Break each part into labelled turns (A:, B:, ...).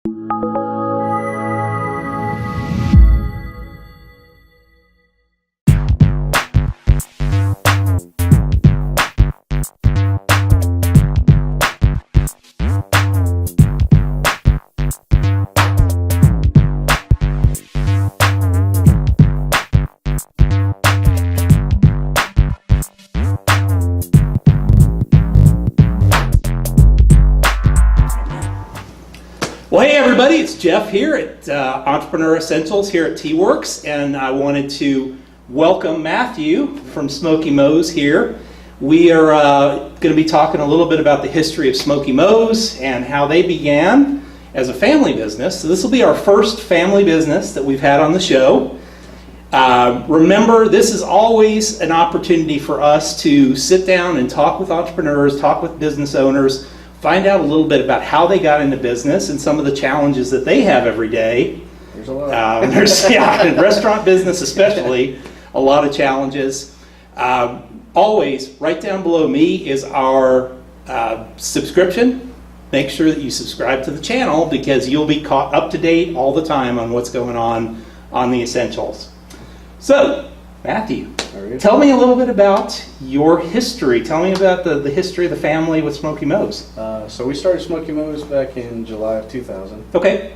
A: Well, hey everybody, it's Jeff here at Entrepreneur Essentials here at T-Werx, and I wanted to welcome Matthew from Smokey Mo's here. We are going to be talking a little bit about the history of Smokey Mo's and how they began as a family business. So this will be our first family business that we've had on the show. Remember, this is always an opportunity for us to sit down and talk with entrepreneurs, talk with business owners, find out a little bit about how they got into business and some of the challenges that they have every day.
B: There's a lot.
A: In restaurant business especially, a lot of challenges. Always, right down below me is our subscription. Make sure that you subscribe to the channel because you'll be caught up to date all the time on what's going on the Essentials. So, Matthew, tell me a little bit about your history. Tell me about the history of the family with Smokey Mo's.
B: So we started Smokey Mo's back in July of 2000.
A: Okay.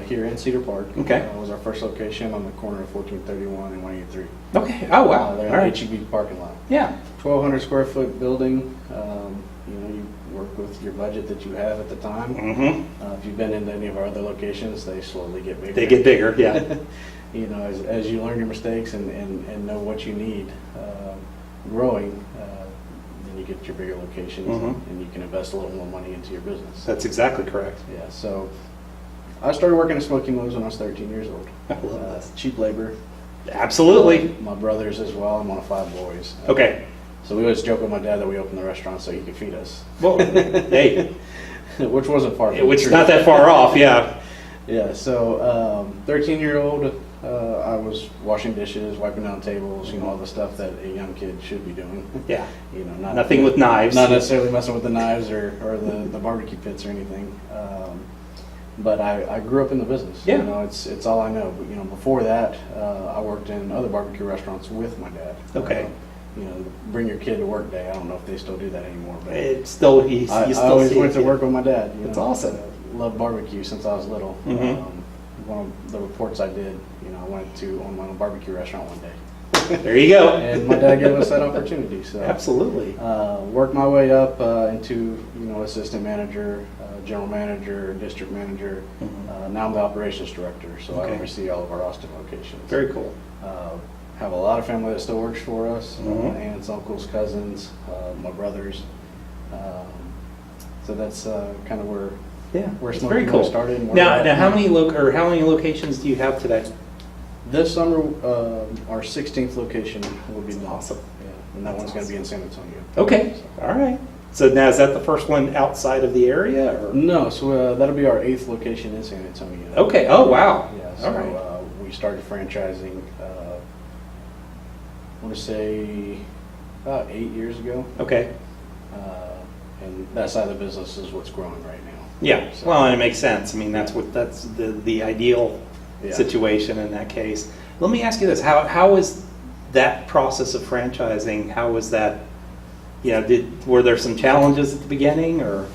B: Here in Cedar Park.
A: Okay.
B: It was our first location on the corner of 1431 and 183.
A: Okay. Oh, wow.
B: There
A: all right.
B: HEB parking lot.
A: Yeah.
B: 1,200 square foot building. You work with your budget that you have at the time.
A: Mm-hmm.
B: If you've been into any of our other locations, they slowly get bigger.
A: They get bigger, yeah.
B: As you learn your mistakes and know what you need growing, then you get your bigger locations and you can invest a little more money into your business.
A: That's exactly correct.
B: Yeah, so I started working at Smokey Mo's when I was 13 years old.
A: I love that.
B: Cheap labor.
A: Absolutely.
B: My brothers as well. I'm one of 5 boys.
A: Okay.
B: So we always joke with my dad that we opened the restaurant so he could feed us.
A: Well, hey.
B: Which wasn't far from
A: Which is
B: the truth.
A: not that far off, yeah.
B: Yeah, so 13-year-old, I was washing dishes, wiping down tables, all the stuff that a young kid should be doing.
A: Yeah.
B: Nothing
A: with knives.
B: Not necessarily messing with the knives or the barbecue pits or anything. But I grew up in the business.
A: Yeah.
B: It's all I know. But, before that, I worked in other barbecue restaurants with my dad.
A: Okay.
B: Bring your kid to work day. I don't know if they still do that anymore. But
A: It's still,
B: I always went to work with my dad.
A: That's awesome.
B: Loved barbecue since I was little. One of the reports I did, I wanted to own my own barbecue restaurant one day.
A: There you go.
B: And my dad gave us that opportunity. So
A: Absolutely.
B: Worked my way up into assistant manager, general manager, district manager. Now I'm the operations director, so I oversee all of our Austin locations.
A: Very cool.
B: Have a lot of family that still works for us, aunts, uncles, cousins, my brothers. So that's kind of where
A: Smokey Mo
B: started. And
A: now how many locations do you have today?
B: This summer, our 16th location will be
A: awesome.
B: Yeah, and that one's going to be in San Antonio.
A: Okay, so. All right. So now is that the first one outside of the area? Or?
B: No, so that'll be our 8th location in San Antonio.
A: Okay. Oh wow.
B: Yeah. So
A: all right.
B: We started franchising. I want to say about 8 years ago.
A: Okay.
B: And that side of the business is what's growing right now.
A: Yeah. So, well, and it makes sense. I mean, that's the ideal situation in that case. Let me ask you this: how was that process of franchising? How was that? Were there some challenges at the beginning, or?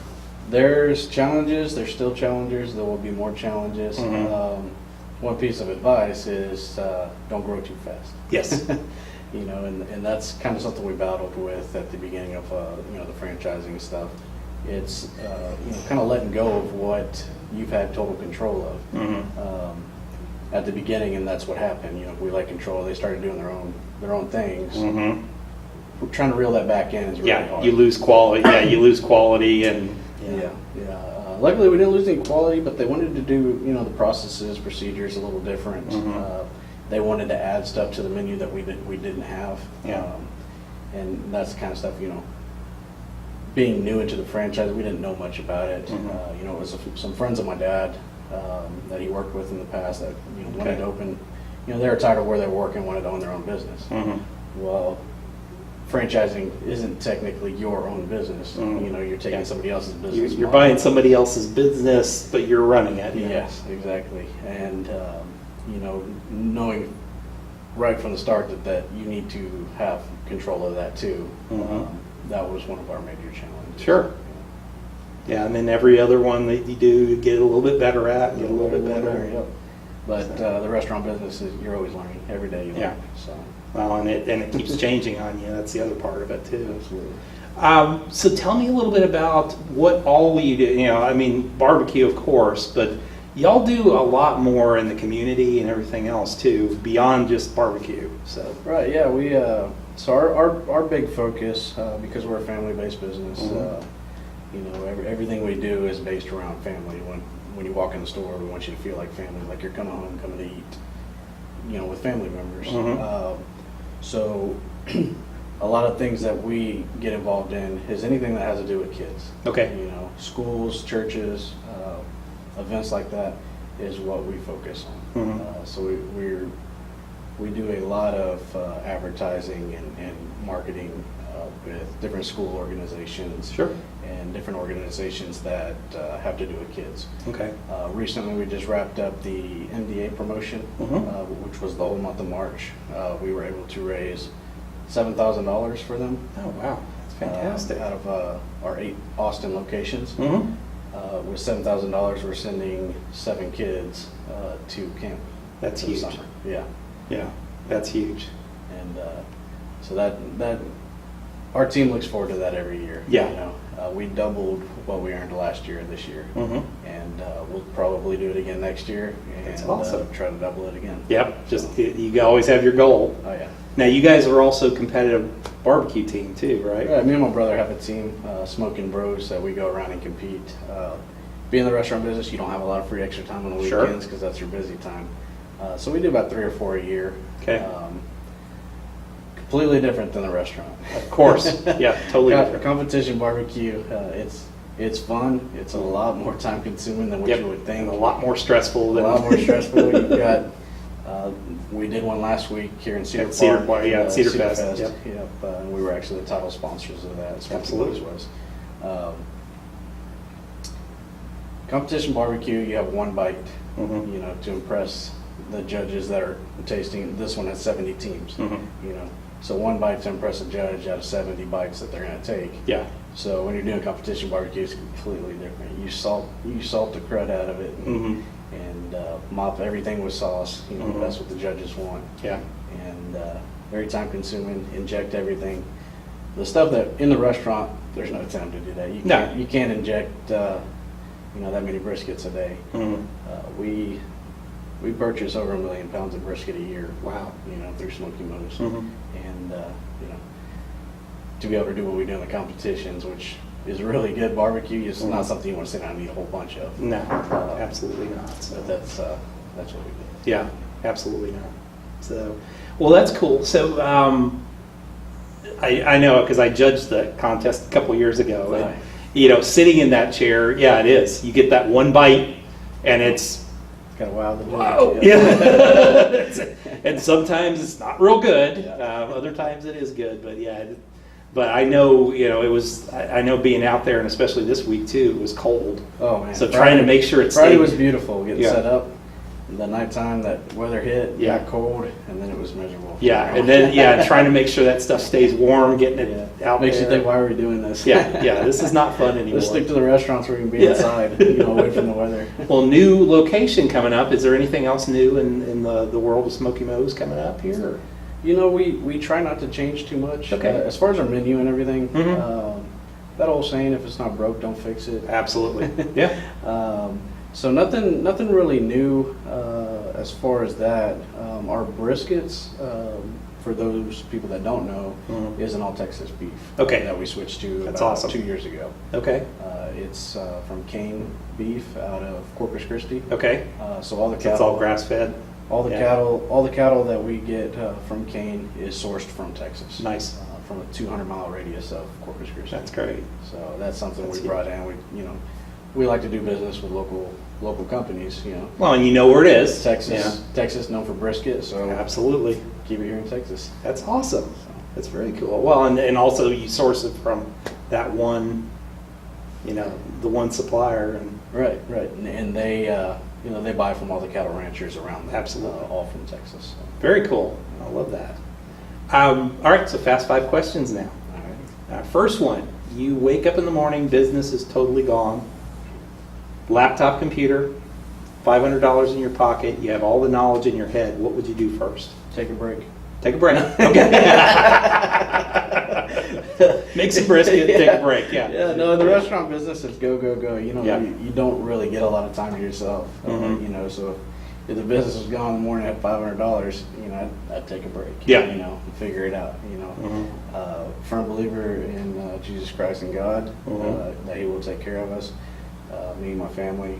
B: There's challenges. There's still challenges. There will be more challenges. One piece of advice is don't grow too fast.
A: Yes.
B: And that's kind of something we battled with at the beginning of the franchising stuff. It's kind of letting go of what you've had total control of at the beginning, and that's what happened. We let control. They started doing their own things. Trying to reel that back in is really hard.
A: You lose quality. Yeah, you lose quality, and
B: luckily we didn't lose any quality, but they wanted to do the processes, procedures a little different. They wanted to add stuff to the menu that we didn't have. And that's the kind of stuff, being new into the franchise, we didn't know much about it. It was some friends of my dad that he worked with in the past that wanted to open, they were tired of where they were working, wanted to own their own business. Well, franchising isn't technically your own business. You know, you're taking somebody else's business.
A: You're buying somebody else's business, but you're running it.
B: Yes, exactly. And, you know, knowing right from the start that you need to have control of that too, that was one of our major challenges.
A: Sure. Yeah, and then every other one that you do, you get a little bit better at, get a little bit better.
B: Yep. But the restaurant business is, you're always learning. Every day you learn.
A: Yeah.
B: So.
A: Well, and it keeps changing on you. That's the other part of it too.
B: Absolutely.
A: So tell me a little bit about what all you do. You know, I mean, barbecue, of course, but y'all do a lot more in the community and everything else too, beyond just barbecue. So.
B: Right. Yeah. We. So our big focus, because we're a family-based business, you know, everything we do is based around family. When you walk in the store, we want you to feel like family, like you're coming home, coming to eat, you know, with family members. So a lot of things that we get involved in is anything that has to do with kids.
A: Okay.
B: You know, schools, churches, events like that is what we focus on. So we do a lot of advertising and marketing with different school organizations.
A: Sure.
B: And different organizations that have to do with kids.
A: Okay.
B: Recently, we just wrapped up the MDA promotion, which was the whole month of March. We were able to raise $7,000 for them.
A: Oh wow, that's fantastic.
B: Out of our 8 Austin locations. With $7,000, we're sending 7 kids to camp.
A: That's
B: for the
A: huge.
B: summer. Yeah.
A: Yeah, that's huge.
B: And so that our team looks forward to that every year.
A: Yeah.
B: You know, we doubled what we earned last year this year, and we'll probably do it again next year. And
A: That's awesome.
B: Try to double it again.
A: Yep. Just you always have your goal.
B: Oh yeah.
A: Now you guys are also a competitive barbecue team too, right?
B: Yeah, me and my brother have a team, Smoking Bros, that we go around and compete. Being in the restaurant business, you don't have a lot of free extra time on the
A: Sure.
B: weekends because that's your busy time. So we do about 3 or 4 a year.
A: Okay.
B: Completely different than a restaurant.
A: Of course. Yeah, totally different.
B: Competition barbecue, it's fun. It's a lot more time consuming than what you would think.
A: And a lot more stressful than
B: A lot more stressful. You've got. We did one last week here in Cedar Park.
A: Cedar Park, yeah, Cedar Fest.
B: Yep. And we were actually the title sponsors of that.
A: Absolutely.
B: Was. Competition barbecue, you have one bite, you know, to impress the judges that are tasting. This one has 70 teams, you know. So one bite to impress a judge out of 70 bites that they're going to take.
A: Yeah.
B: So when you're doing competition barbecue, it's completely different. You salt the crud out of it, and mop everything with sauce. You know, that's what the judges want.
A: Yeah.
B: And very time consuming. Inject everything. The stuff that in the restaurant, there's no time to do that. You can't inject you know, that many briskets a day. We purchase over 1 million pounds of brisket a year.
A: Wow.
B: You know, through Smokey Mo's. And, you know, to be able to do what we do in the competitions, which is really good barbecue, it's not something you want to sit down and eat a whole bunch of.
A: No, absolutely not. So
B: But that's what we do.
A: yeah, absolutely not. So, well, that's cool. So, I know because I judged the contest a couple years ago, and you know, sitting in that chair, yeah, it is. You get that one bite, and it's
B: Kind of wild.
A: wow. Yeah. And sometimes it's not real good. Other times it is good, but yeah. But I know, you know, it was. I know being out there, and especially this week too, it was cold.
B: Oh man!
A: So trying to make sure it's
B: Friday was beautiful. Getting set up. The nighttime that weather hit, got cold, and then it was miserable.
A: Yeah, and then trying to make sure that stuff stays warm, getting it out
B: Makes
A: there.
B: you think, why are we doing this?
A: Yeah, this is not fun anymore.
B: Let's stick to the restaurants where we can be inside, you know, away from the weather.
A: Well, new location coming up. Is there anything else new in the world of Smokey Mo's coming up here? Or?
B: You know, we try not to change too much.
A: Okay.
B: As far as our menu and everything, that old saying, if it's not broke, don't fix it.
A: Absolutely. Yeah.
B: So nothing really new as far as that. Our briskets, for those people that don't know, is an all Texas beef.
A: Okay.
B: That we switched to
A: That's
B: about
A: awesome.
B: 2 years ago.
A: Okay.
B: It's from Cane Beef out of Corpus Christi.
A: Okay.
B: So all the cattle.
A: It's all grass fed.
B: All the cattle that we get from Cane is sourced from Texas.
A: Nice.
B: From a 200-mile radius of Corpus Christi.
A: That's great.
B: So that's something we brought in. We like to do business with local companies. You know.
A: Well, and you know where it is.
B: Texas known for brisket, so
A: Absolutely.
B: keep it here in Texas.
A: That's awesome. That's very cool. Well, and also you source it from that one, the one supplier. And
B: Right. And they, they buy from all the cattle ranchers around there.
A: Absolutely.
B: All from Texas. So.
A: Very cool. I love that. All right, so fast 5 questions now.
B: All right.
A: First one, you wake up in the morning, business is totally gone. Laptop, computer, $500 in your pocket, you have all the knowledge in your head. What would you do first?
B: Take a break.
A: Take a break. Okay. Make some brisket, take a break. Yeah.
B: Yeah. No, in the restaurant business, it's go, go, go.
A: Yeah.
B: You don't really get a lot of time to yourself. So if the business was gone in the morning at $500, I'd take a break.
A: Yeah.
B: And figure it out. Firm believer in Jesus Christ and God, that He will take care of us, me and my family.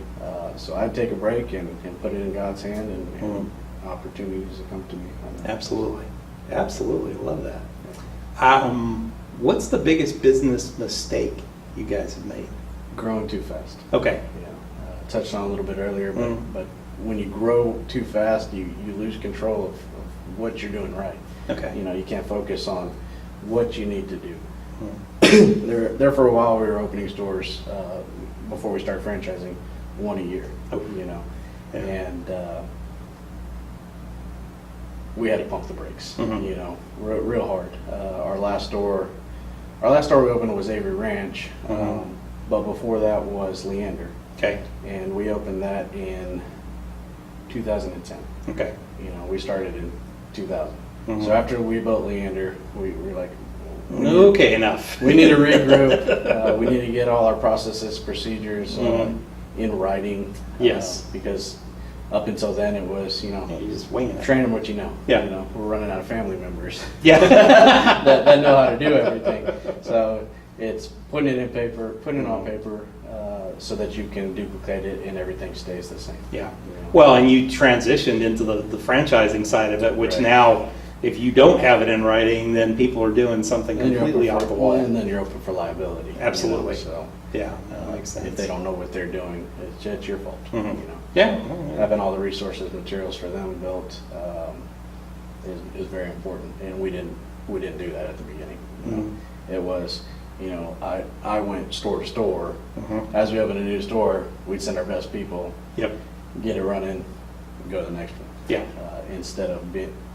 B: So I'd take a break and put it in God's hand and opportunities that come to me.
A: Absolutely. Absolutely. Love that. What's the biggest business mistake you guys have made?
B: Growing too fast.
A: Okay.
B: Touched on a little bit earlier, but when you grow too fast, you lose control of what you're doing right.
A: Okay.
B: You can't focus on what you need to do. There for a while, we were opening stores before we started franchising, one a year. And we had to pump the brakes. Real hard. Our last store we opened was Avery Ranch, but before that was Leander.
A: Okay.
B: And we opened that in 2010.
A: Okay.
B: We started in 2000. So after we built Leander, we were like,
A: okay, enough.
B: We need to regroup. We need to get all our processes, procedures in writing.
A: Yes.
B: Because up until then, it was,
A: you're just winging it.
B: train them what you know.
A: Yeah.
B: We're running out of family members
A: Yeah.
B: that know how to do everything. So it's putting it in paper, putting it on paper, so that you can duplicate it and everything stays the same.
A: Yeah. Well, and you transitioned into the franchising side of it, which
B: Right.
A: now, if you don't have it in writing, then people are doing something
B: And
A: completely off the wall.
B: And then you're open for liability.
A: Absolutely.
B: So
A: Yeah, that makes sense.
B: if they don't know what they're doing, it's your fault.
A: Yeah.
B: Having all the resources, materials for them built is very important, and we didn't do that at the beginning. It was, I went store to store. As we opened a new store, we'd send our best people,
A: Yep.
B: get it running, go to the next one.
A: Yeah.
B: Instead of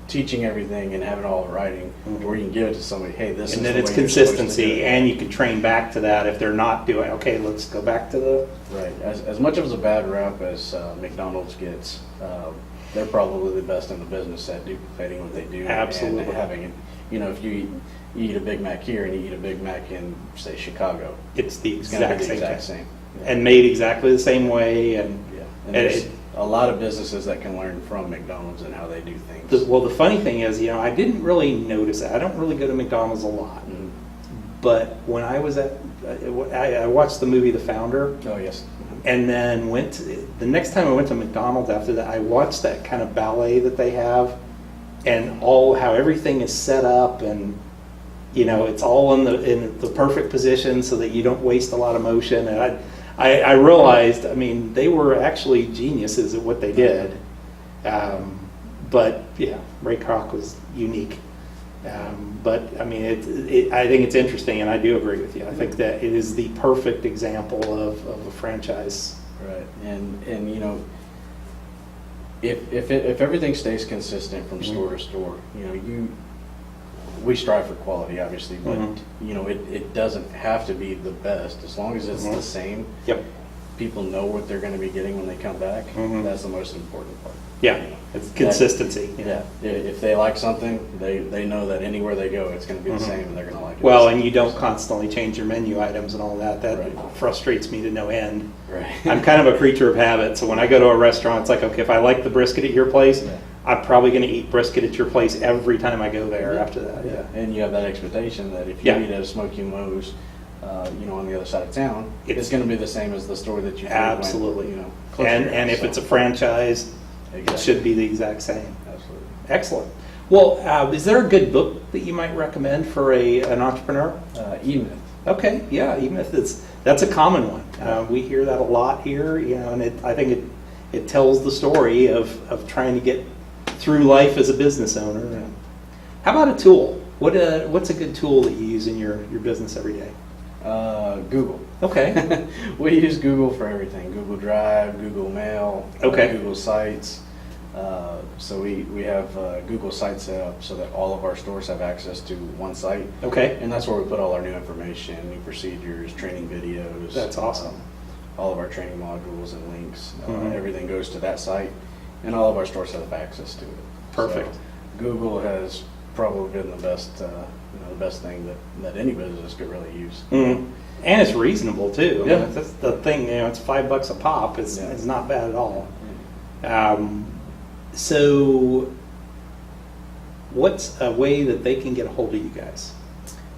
B: teaching everything and having it all in writing, where you can give it to somebody, hey, this
A: And
B: is
A: then
B: the
A: it's
B: way you're supposed to do
A: consistency,
B: it.
A: and you can train back to that if they're not doing. Okay, let's go back to the.
B: Right. As much of a bad rap as McDonald's gets, they're probably the best in the business at duplicating what they do.
A: Absolutely.
B: And having it, if you eat a Big Mac here and you eat a Big Mac in, say, Chicago,
A: It's the
B: it's going to
A: exact
B: be the
A: same
B: exact
A: thing.
B: same.
A: And made exactly the same way. And
B: Yeah.
A: and
B: And there's a lot of businesses that can learn from McDonald's and how they do things.
A: well, the funny thing is, I didn't really notice that. I don't really go to McDonald's a lot. But when I was I watched the movie The Founder.
B: Oh, yes.
A: And then the next time I went to McDonald's after that, I watched that kind of ballet that they have, and how everything is set up, and it's all in the perfect position so that you don't waste a lot of motion. And I realized, they were actually geniuses at what they did. But yeah, Ray Kroc was unique. But I think it's interesting, and I do agree with you. I think that it is the perfect example of a franchise.
B: Right, and if everything stays consistent from store to store, we strive for quality, obviously, but it doesn't have to be the best. As long as it's the same,
A: Yep.
B: people know what they're going to be getting when they come back. That's the most important part.
A: Yeah, it's consistency.
B: Yeah, if they like something, they know that anywhere they go, it's going to be the same, and they're going to like it.
A: Well, and you don't constantly change your menu items and all that. That
B: Right.
A: frustrates me to no end.
B: Right.
A: I'm kind of a creature of habit, so when I go to a restaurant, it's like, okay, if I like the brisket at your place,
B: Yeah.
A: I'm probably going to eat brisket at your place every time I go there after that.
B: Yeah, and you have that expectation that if you
A: Yeah.
B: eat at a Smokey Mo's, on the other side of town, it's going to be the same as the store that you
A: Absolutely.
B: went, close to your
A: And
B: house.
A: if it's a franchise,
B: Exactly.
A: it should be the exact same.
B: Absolutely.
A: Excellent. Well, is there a good book that you might recommend for an entrepreneur?
B: E-Myth.
A: Okay, yeah, E-Myth that's a common one. We hear that a lot here, and I think it tells the story of trying to get through life as a business owner. How about a tool? What's a good tool that you use in your business every day?
B: Google.
A: Okay.
B: We use Google for everything. Google Drive, Google Mail,
A: Okay.
B: Google Sites. So we have Google Sites set up so that all of our stores have access to one site.
A: Okay.
B: And that's where we put all our new information, new procedures, training videos.
A: That's awesome.
B: All of our training modules and links.
A: Mhm.
B: Everything goes to that site, and all of our stores have access to it.
A: Perfect.
B: So Google has probably been the best, the best thing that any business could really use.
A: Mm. And it's reasonable too.
B: Yeah.
A: That's the thing. It's $5 a pop. It's not bad at all. So, what's a way that they can get a hold of you guys?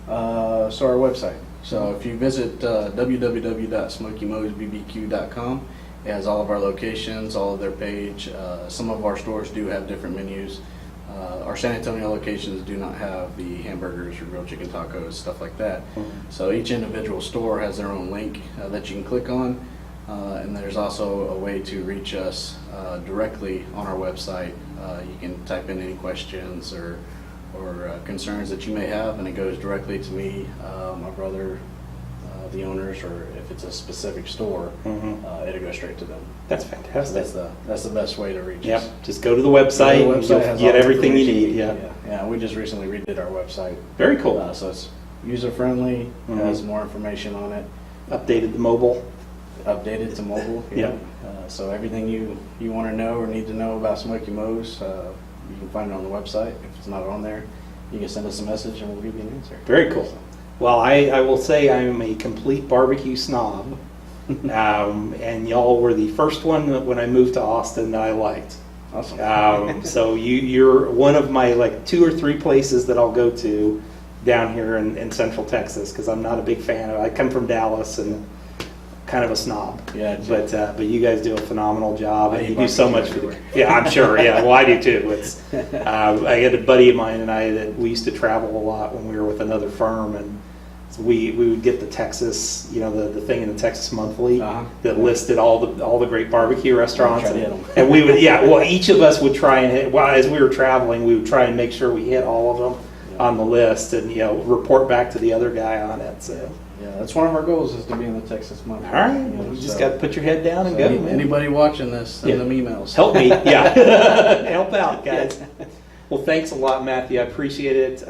B: So our website. So if you visit www.smokeymosbbq.com, it has all of our locations, all of their page. Some of our stores do have different menus. Our San Antonio locations do not have the hamburgers or grilled chicken tacos, stuff like that. So each individual store has their own link that you can click on. And there's also a way to reach us directly on our website. You can type in any questions or concerns that you may have, and it goes directly to me, my brother, the owners, or if it's a specific store, it'll go straight to them.
A: That's fantastic.
B: That's the best way to reach
A: Yep.
B: us.
A: Just go to the website,
B: The
A: and
B: website
A: you'll
B: has
A: get
B: all the
A: everything you
B: information.
A: need. Yeah.
B: Yeah. We just recently redid our website.
A: Very cool.
B: So it's user friendly, has more information on it,
A: Updated the mobile.
B: updated to mobile.
A: Yeah.
B: So everything you want to know or need to know about Smokey Mo's, you can find it on the website. If it's not on there, you can send us a message and we'll give you an answer.
A: Very cool. Well, I will say I am a complete barbecue snob, and y'all were the first one that when I moved to Austin that I liked.
B: Awesome.
A: So you're one of my like 2 or 3 places that I'll go to down here in Central Texas, because I'm not a big fan of it. I come from Dallas and kind of a snob.
B: Yeah,
A: but you guys do a phenomenal job,
B: I
A: and
B: eat
A: you do so much
B: barbecue
A: for the.
B: everywhere.
A: Yeah, I'm sure. Yeah, well, I do too. It's I had a buddy of mine and I that we used to travel a lot when we were with another firm, and we would get the Texas, the thing in the Texas Monthly that listed all the great barbecue restaurants,
B: Try to hit 'em.
A: and we would each of us would try and hit. Well, as we were traveling, we would try and make sure we hit all of them on the list, and report back to the other guy on it. So.
B: Yeah, that's one of our goals, is to be in the Texas Monthly.
A: All right, you just got to put your head down and go. Man.
B: Anybody watching this, send them emails.
A: Help me, yeah. Help out, guys. Well, thanks a lot, Matthew. I appreciate it.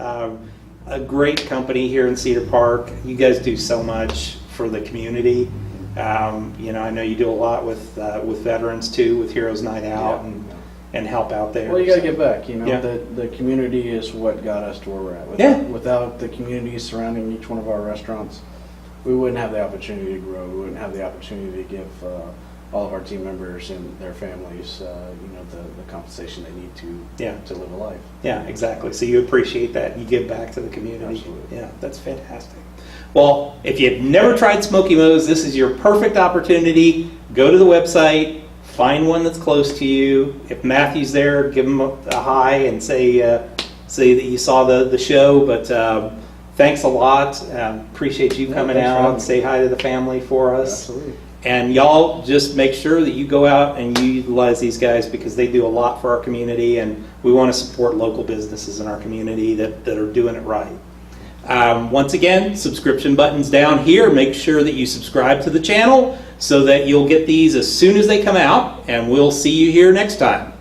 A: A great company here in Cedar Park. You guys do so much for the community. I know you do a lot with veterans too, with Heroes Night Out and help out there.
B: Well, you got to get back.
A: Yeah.
B: The community is what got us to where we're at. Without the community surrounding each one of our restaurants, we wouldn't have the opportunity to grow. We wouldn't have the opportunity to give all of our team members and their families, the compensation they need to live a life.
A: Yeah, exactly. So you appreciate that. You give back to the community.
B: Absolutely.
A: Yeah, that's fantastic. Well, if you've never tried Smokey Mo's, this is your perfect opportunity. Go to the website, find one that's close to you. If Matthew's there, give him a hi and say that you saw the show. But thanks a lot. Appreciate you coming out and say hi to the family for us.
B: Absolutely.
A: And y'all just make sure that you go out and you utilize these guys, because they do a lot for our community, and we want to support local businesses in our community that are doing it right. Once again, subscription button's down here. Make sure that you subscribe to the channel so that you'll get these as soon as they come out, and we'll see you here next time.